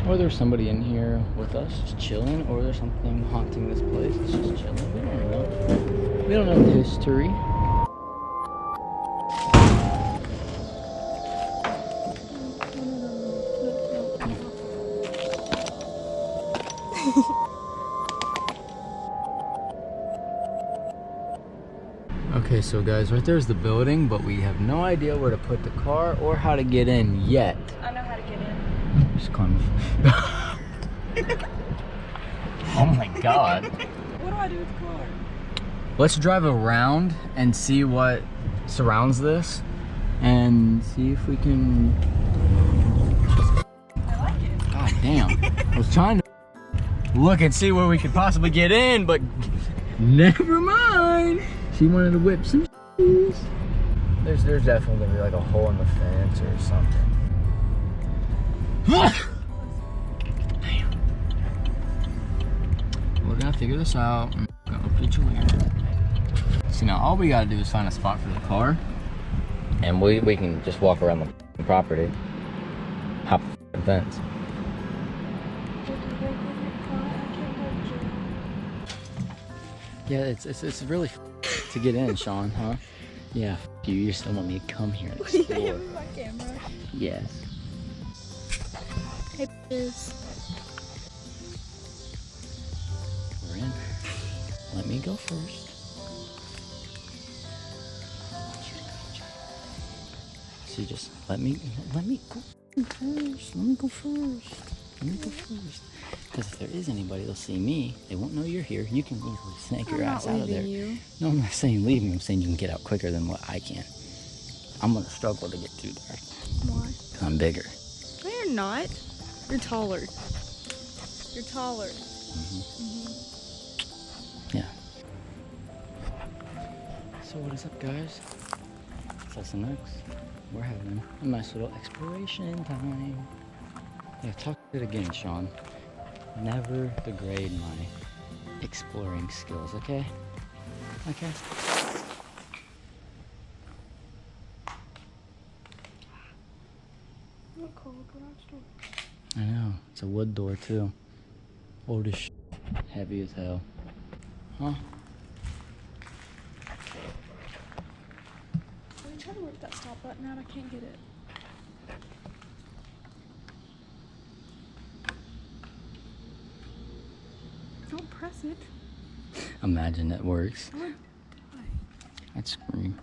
Or there's somebody in here with us just chilling, or there's something haunting this place. It's just chilling. We don't know. We don't know the history. Okay, so guys, right there's the building, but we have no idea where to put the car or how to get in yet. I know how to get in. Just climb. Oh my god. What do I do with the car? Let's drive around and see what surrounds this and see if we can. I like it. God damn. I was trying to look and see where we could possibly get in, but never mind. She wanted to whip some shoes. There's definitely gonna be like a hole in the fence or something. Damn. We're gonna figure this out. I'm gonna put you in. See, now all we gotta do is find a spot for the car, and we can just walk around the property, hop the fence. Yeah, it's really to get in, Sean, huh? Yeah, you just don't want me to come here and explore. My camera. Yes. Hey, bitches. We're in. Let me go first. So just let me go first. Let me go first. Let me go first. Because if there is anybody, they'll see me. They won't know you're here. You can easily snake your ass out of there. You. No, I'm not saying leave me. I'm saying you can get out quicker than what I can. I'm gonna struggle to get through there. Why? Because I'm bigger. No, you're not. You're taller. You're taller. Yeah. So what is up, guys? It's SNX. We're having a nice little exploration time. Yeah, talk it again, Sean. Never degrade my exploring skills, okay? Okay. What cold garage door? I know. It's a wood door, too. Old as shit. Heavy as hell. Huh? Let me try to work that stop button out. I can't get it. Don't press it. Imagine that works. I would die. I'd scream.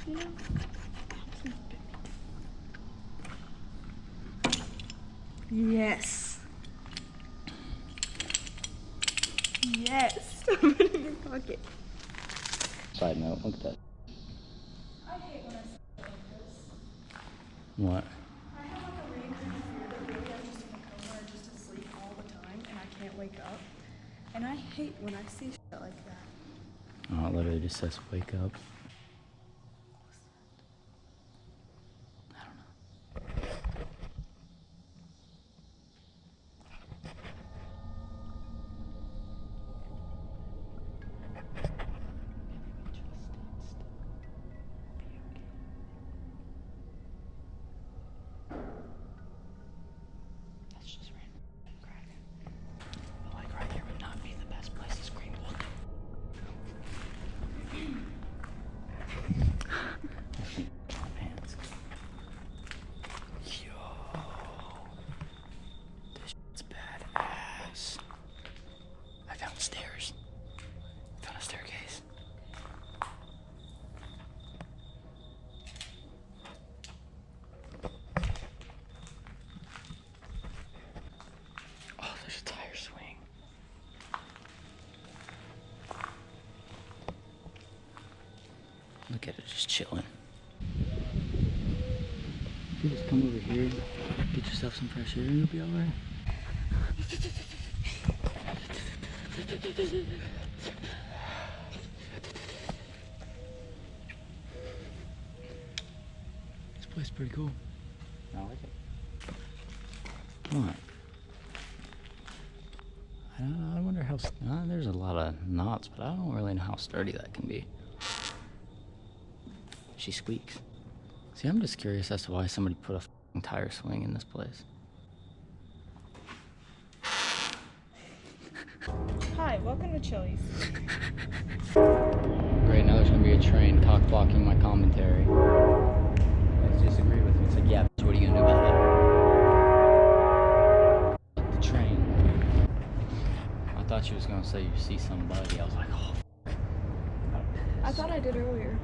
You know, yes. Yes. Put it in your pocket. Side note, look at that. I hate when I see it like this. What? I have like a really creepy fear that really I'm just in a coma or just asleep all the time and I can't wake up. And I hate when I see shit like that. Oh, it literally just says wake up. I don't know. That's just random crack. But like right here would not be the best place to scream. Pants. Yo, this shit's badass. I found stairs. Found a staircase. Oh, there's a tire swing. Look at it, just chilling. You just come over here, get yourself some fresh air, and you'll be alright. This place is pretty cool. I like it. What? I wonder how. There's a lot of knots, but I don't really know how sturdy that can be. she squeaks. See, I'm just curious as to why somebody put a f***ing tire swing in this place. Hi, welcome to Chili's. Great, now there's gonna be a train cock blocking my commentary. Let's disagree with me. It's like, yeah, so what are you gonna do about it? The train. I thought she was gonna say you see somebody. I was like, oh, I thought I did earlier,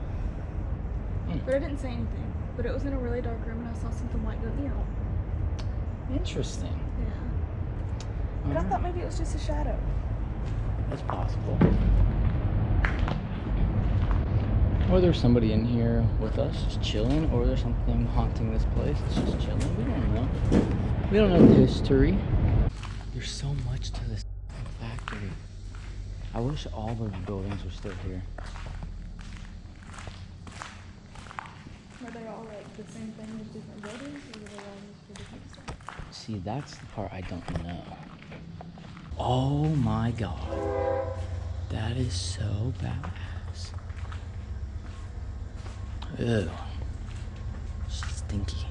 but I didn't say anything. But it was in a really dark room and I saw something white go, you know. interesting. Yeah. But I thought maybe it was just a shadow. That's possible. Or there's somebody in here with us just chilling, or there's something haunting this place. It's just chilling. We don't know. We don't know the history. There's so much to this factory. I wish all of the buildings were still here. Are they all like the same thing as different buildings, or are they all used for different stuff? See, that's the part I don't know. Oh my god. That is so badass. Ew. Stinky.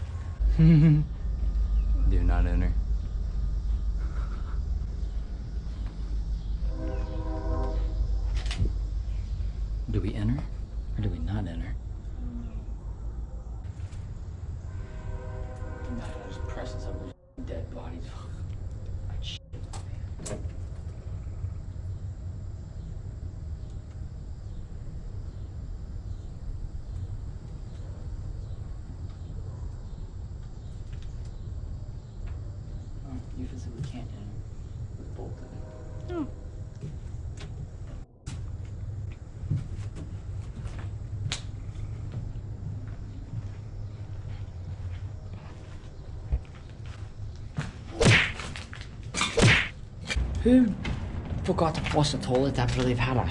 Do not enter. Do we enter or do we not enter? Imagine I just pressing some of these dead bodies. Like shit. Oh, you physically can't enter with bolted. Oh. Who forgot to flush the toilet after they've had a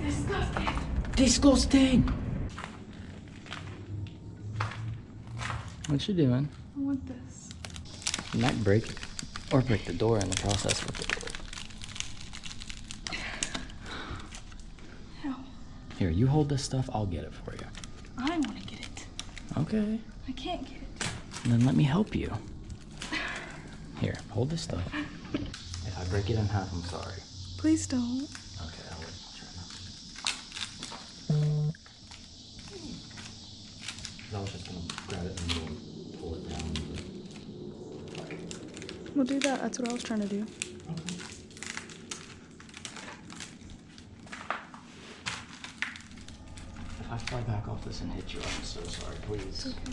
Disgusting. disgusting? What you doing? I want this. You might break it. Or break the door in the process with the door. Hell, Here, you hold this stuff, I'll get it for you. I want to get it. Okay. I can't get it. Then let me help you. Here, hold this stuff. If I break it in half, I'm sorry. Please don't. Okay, I'll try not to. I was just gonna grab it in the middle and pull it down. We'll do that. That's what I was trying to do. Okay. If I fly back off this and hit you, I'm so sorry. Please. It's okay.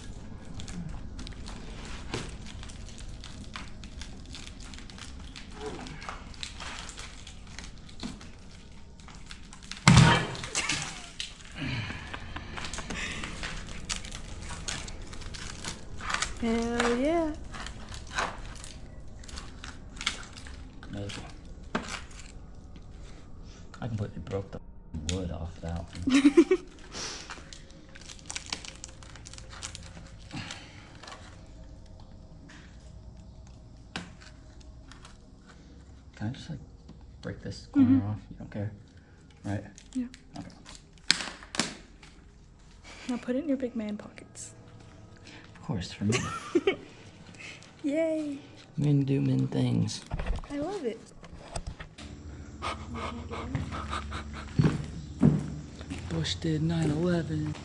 Hell yeah. Amazing. I completely broke the wood off that one. Can I just like break this corner off? You don't care? Right? Yeah. Okay. Now put it in your big man pockets. Of course, for me. Yay. Men do men things. I love it. Bush did 9/11.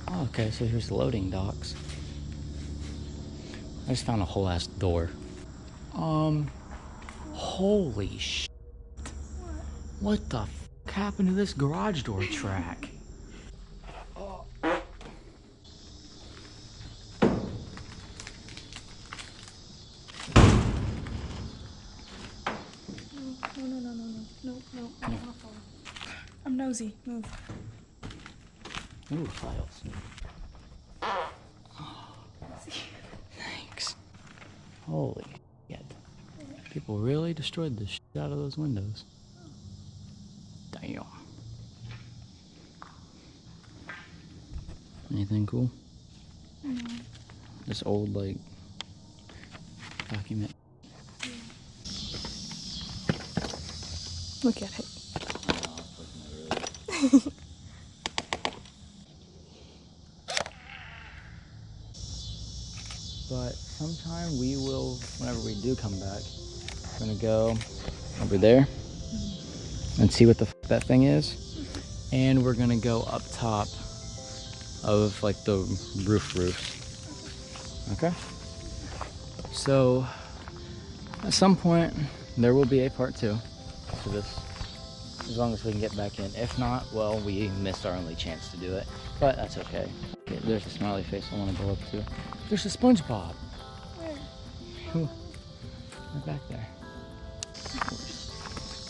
Oh, okay, so here's the loading docks. I just found a whole ass door. Holy shit. What the f happened to this garage door track? No, I don't want to fall. I'm nosy. Move. Ooh, files. Thanks. Holy shit. People really destroyed the shit out of those windows. Damn. Anything cool? No. This old, like, document. Look at it. But sometime we will, whenever we do come back, we're gonna go over there and see what the f that thing is. And we're gonna go up top of like the roofs. Okay? So at some point there will be a part 2 to this, as long as we can get back in. If not, well, we missed our only chance to do it, but that's okay. Okay, there's a smiley face I want to go up to. There's a SpongeBob. Where? Right back there.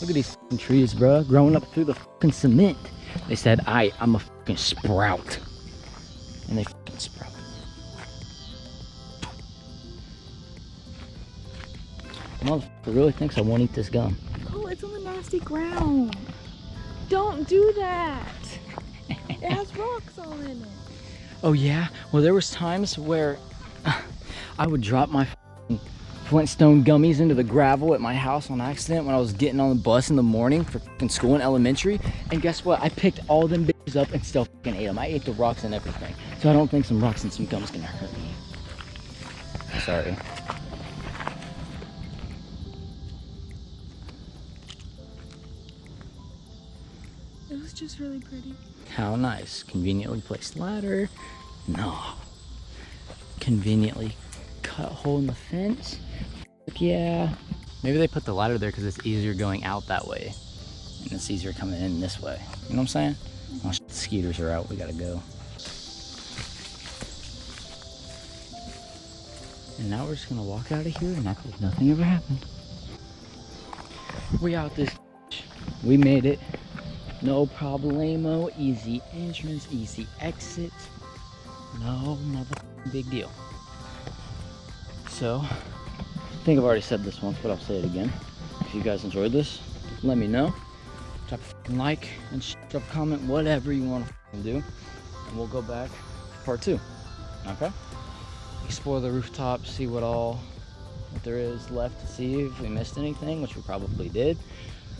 Look at these f***ing trees, bro, growing up through the fucking cement. They said, I'm a fucking sprout. And they fucking sprout. Motherfucker really thinks I won't eat this gum. Oh, it's on the nasty ground. Don't do that. It has rocks all in it. Oh yeah? Well, there was times where I would drop my f***ing Flintstone gummies into the gravel at my house on accident when I was getting on the bus in the morning for f***ing school in elementary. And guess what? I picked all them bitches up and still f***ing ate them. I ate the rocks and everything. So I don't think some rocks and some gum is gonna hurt me. Sorry. It was just really pretty. How nice. Conveniently placed ladder. No. Conveniently cut hole in the fence. Heck yeah. Maybe they put the ladder there because it's easier going out that way. And it's easier coming in this way. You know what I'm saying? Oh, shit, the skeeters are out. We gotta go. And now we're just gonna walk out of here and act like nothing ever happened. We out this. We made it. No problemo, easy entrance, easy exit. No motherfucking big deal. So, I think I've already said this once, but I'll say it again. If you guys enjoyed this, let me know. Drop a fucking like and drop a comment, whatever you want to do. And we'll go back for part 2. Okay? Explore the rooftop, see what there is left to see, if we missed anything, which we probably did.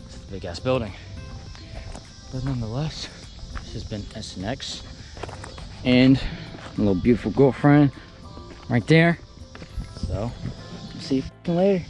It's a big ass building. But nonetheless, this has been SNX and my little beautiful girlfriend right there. So, see you later.